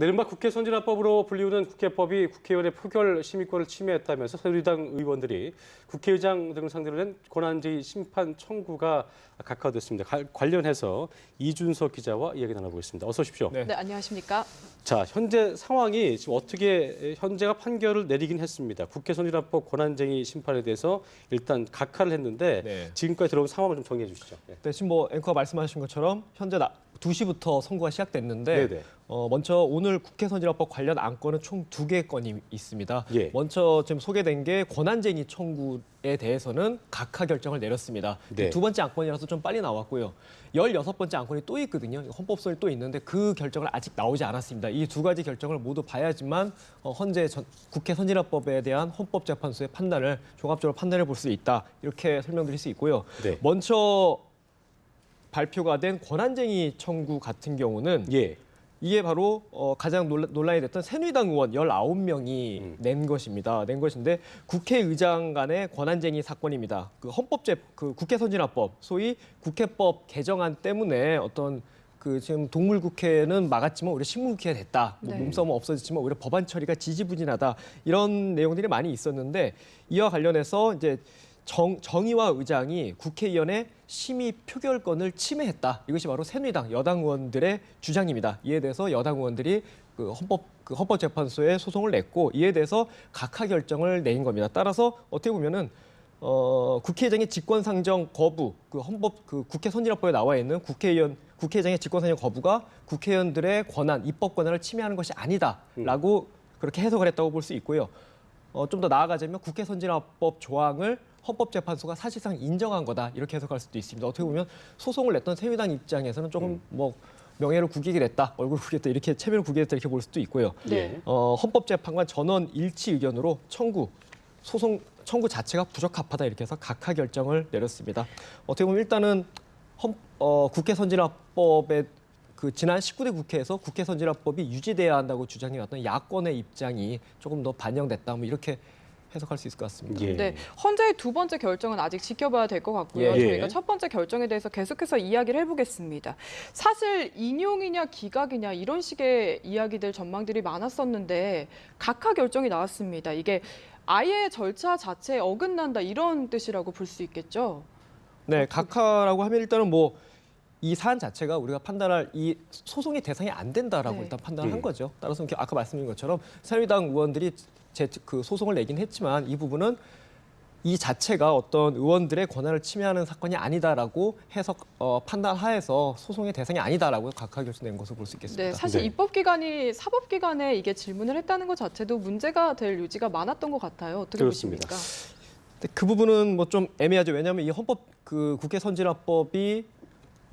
네, 이른바 국회 선진화법으로 불리우는 국회법이 국회의원의 표결 심의권을 침해했다면서 새누리당 의원들이 국회의장 등을 상대로 낸 권한제의 심판 청구가 각하됐습니다. 관련해서 이준석 기자와 이야기 나눠보겠습니다. 어서 오십시오. 네, 안녕하십니까? 자, 현재 상황이 지금 어떻게 현재가 판결을 내리긴 했습니다. 국회 선진화법 권한쟁의 심판에 대해서 일단 각하를 했는데 지금까지 들어온 상황을 좀 정리해 주시죠. 네, 지금 뭐 앵커가 말씀하신 것처럼 현재 2시부터 선고가 시작됐는데 먼저 오늘 국회 선진화법 관련 안건은 총 2개 건이 있습니다. 먼저 지금 소개된 게 권한쟁의 청구에 대해서는 각하 결정을 내렸습니다. 두 번째 안건이라서 좀 빨리 나왔고요. 16번째 안건이 또 있거든요. 헌법소원이 또 있는데 그 결정을 아직 나오지 않았습니다. 이 두 가지 결정을 모두 봐야지만 현재 국회 선진화법에 대한 헌법재판소의 판단을 종합적으로 판단해 볼 수 있다. 이렇게 설명드릴 수 있고요. 먼저 발표가 된 권한쟁의 청구 같은 경우는 이게 바로 가장 논란이 됐던 새누리당 의원 19명이 낸 것인데 국회의장 간의 권한쟁의 사건입니다. 그 국회 선진화법, 소위 국회법 개정안 때문에 어떤 지금 동물국회는 막았지만 오히려 식물국회가 됐다. 몸싸움은 없어졌지만 오히려 법안 처리가 지지부진하다. 이런 내용들이 많이 있었는데 이와 관련해서 이제 정의와 의장이 국회의원의 심의 표결권을 침해했다. 이것이 바로 새누리당 여당 의원들의 주장입니다. 이에 대해서 여당 의원들이 헌법재판소에 소송을 냈고 이에 대해서 각하 결정을 내린 겁니다. 따라서 어떻게 보면은 국회의장의 직권상정 거부, 국회 선진화법에 나와 있는 국회의장의 직권상정 거부가 국회의원들의 권한, 입법 권한을 침해하는 것이 아니다라고 그렇게 해석을 했다고 볼 수 있고요. 좀 더 나아가자면 국회 선진화법 조항을 헌법재판소가 사실상 인정한 거다 이렇게 해석할 수도 있습니다. 어떻게 보면 소송을 냈던 새누리당 입장에서는 조금 명예를 구기게 됐다, 얼굴을 구기게 됐다 이렇게 체면을 구기게 됐다 이렇게 볼 수도 있고요. 헌법재판관 전원 일치 의견으로 청구 자체가 부적합하다 이렇게 해서 각하 결정을 내렸습니다. 어떻게 보면 일단은 국회 선진화법의 지난 19대 국회에서 국회 선진화법이 유지돼야 한다고 주장해왔던 야권의 입장이 조금 더 반영됐다, 이렇게 해석할 수 있을 것 같습니다. 네, 헌재의 두 번째 결정은 아직 지켜봐야 될 것 같고요. 저희가 첫 번째 결정에 대해서 계속해서 이야기를 해보겠습니다. 사실 인용이냐 기각이냐 이런 식의 이야기들, 전망들이 많았었는데 각하 결정이 나왔습니다. 이게 아예 절차 자체에 어긋난다 이런 뜻이라고 볼 수 있겠죠? 네, 각하라고 하면 일단은 이 사안 자체가 우리가 판단할 이 소송의 대상이 안 된다라고 일단 판단을 한 거죠. 따라서 아까 말씀드린 것처럼 새누리당 의원들이 소송을 내긴 했지만 이 부분은 이 자체가 어떤 의원들의 권한을 침해하는 사건이 아니다라고 판단하에서 소송의 대상이 아니다라고 각하 결정된 것으로 볼 수 있겠습니다. 네, 사실 입법기관이 사법기관에 이게 질문을 했다는 것 자체도 문제가 될 요지가 많았던 것 같아요. 어떻게 보십니까? 그 부분은 좀 애매하죠. 왜냐하면 이 국회 선진화법이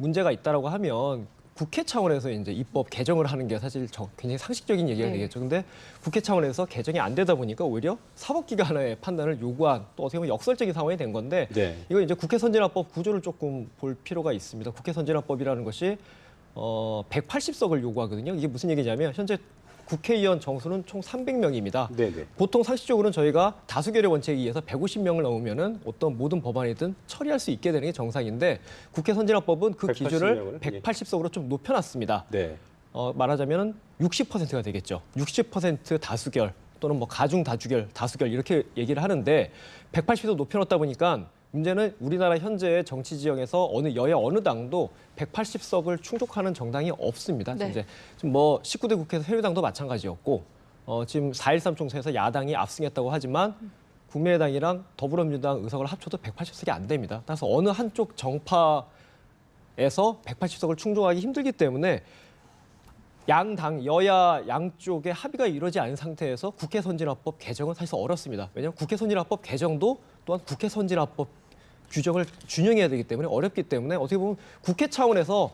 문제가 있다라고 하면 국회 차원에서 이제 입법 개정을 하는 게 사실 굉장히 상식적인 얘기가 되겠죠. 근데 국회 차원에서 개정이 안 되다 보니까 오히려 사법기관의 판단을 요구한, 또 어떻게 보면 역설적인 상황이 된 건데 이거 이제 국회 선진화법 구조를 조금 볼 필요가 있습니다. 국회 선진화법이라는 것이 180석을 요구하거든요. 이게 무슨 얘기냐면 현재 국회의원 정수는 총 300명입니다. 보통 상식적으로는 저희가 다수결의 원칙에 의해서 150명을 넘으면은 어떤 모든 법안이든 처리할 수 있게 되는 게 정상인데 국회 선진화법은 그 기준을 180석으로 좀 높여놨습니다. 말하자면 60%가 되겠죠. 60% 다수결 또는 가중 다수결 이렇게 얘기를 하는데 180석 높여놓다 보니까 문제는 우리나라 현재의 정치 지형에서 여야 어느 당도 180석을 충족하는 정당이 없습니다. 이제 지금 19대 국회에서 새누리당도 마찬가지였고 지금 4.13 총선에서 야당이 압승했다고 하지만 국민의당이랑 더불어민주당 의석을 합쳐도 180석이 안 됩니다. 따라서 어느 한쪽 정파에서 180석을 충족하기 힘들기 때문에 양당, 여야 양쪽의 합의가 이루어지지 않은 상태에서 국회 선진화법 개정은 사실 어렵습니다. 왜냐하면 국회 선진화법 개정도 또한 국회 선진화법 규정을 준용해야 되기 때문에 어렵기 때문에 어떻게 보면 국회 차원에서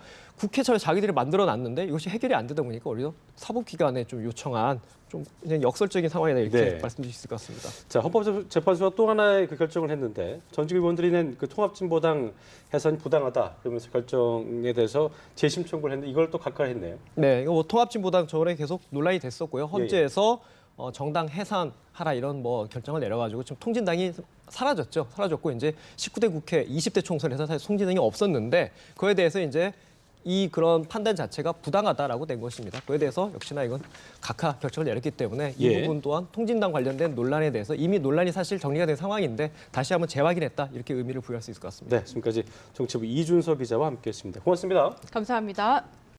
자기들이 만들어놨는데 이것이 해결이 안 되다 보니까 오히려 사법기관에 좀 요청한 좀 그냥 역설적인 상황이다 이렇게 말씀드릴 수 있을 것 같습니다. 자, 헌법재판소가 또 하나의 결정을 했는데 전직 의원들이 낸 통합진보당 해산이 부당하다 그러면서 결정에 대해서 재심 청구를 했는데 이걸 또 각하를 했네요. 네, 이거 통합진보당 저번에 계속 논란이 됐었고요. 헌재에서 정당 해산하라 이런 결정을 내려가지고 지금 통진당이 사라졌고 이제 19대 국회 20대 총선에서 사실 통진당이 없었는데 그에 대해서 이제 이 그런 판단 자체가 부당하다라고 된 것입니다. 그에 대해서 역시나 이건 각하 결정을 내렸기 때문에 이 부분 또한 통진당 관련된 논란에 대해서 이미 논란이 사실 정리가 된 상황인데 다시 한번 재확인했다 이렇게 의미를 부여할 수 있을 것 같습니다. 네, 지금까지 정치부 이준석 기자와 함께했습니다. 고맙습니다. 감사합니다.